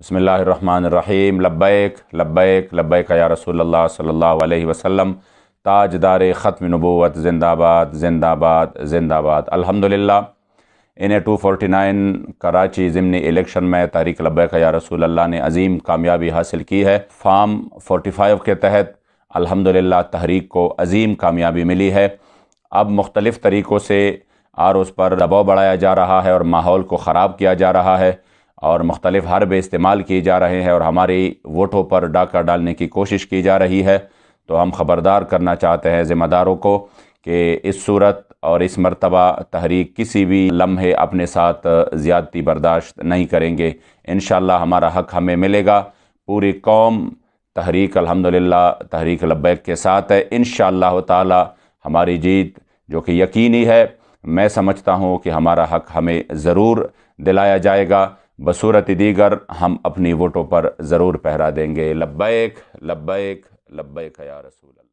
बिस्मिल्लाहिर्रहमानिर्रहीम। लब्बैक लब्बैक लब्बैक या रसूल अल्लाह सल्लल्लाहु अलैहि वसल्लम। ताजदार ख़त्म नबूवत जिंदाबाद जिंदाबाद जिंदाबाद। अल्हम्दुलिल्लाह। इन 249 कराची ज़िमनी इलेक्शन में तहरीक लब्बैक या रसूल अल्लाह ने अजीम कामयाबी हासिल की है। फार्म 45 के तहत अल्हम्दुलिल्लाह तहरीक को अजीम कामयाबी मिली है। अब मुख्तलिफ़ तरीक़ों से उस पर दबाव बढ़ाया जा रहा है और माहौल को ख़राब किया जा रहा है और मुख्तलिफ़ हरबे इस्तेमाल किए जा रहे हैं और हमारी वोटों पर डाका डालने की कोशिश की जा रही है। तो हम ख़बरदार करना चाहते हैं ज़िम्मेदारों को कि इस सूरत और इस मर्तबा तहरीक किसी भी लम्हे अपने साथ ज़्यादती बर्दाश्त नहीं करेंगे। इंशाअल्लाह हमारा हक़ हमें मिलेगा। पूरी कौम तहरीक अल्हम्दुलिल्लाह तहरीक लब्बैक के साथ है। इंशाअल्लाह ताला हमारी जीत जो कि यकीनी है, मैं समझता हूँ कि हमारा हक़ हमें ज़रूर दिलाया जाएगा। बसूरत दीगर हम अपनी वोटों पर ज़रूर पहरा देंगे। लब्बैक लब्बैक लब्बैक या रसूल अल्लाह।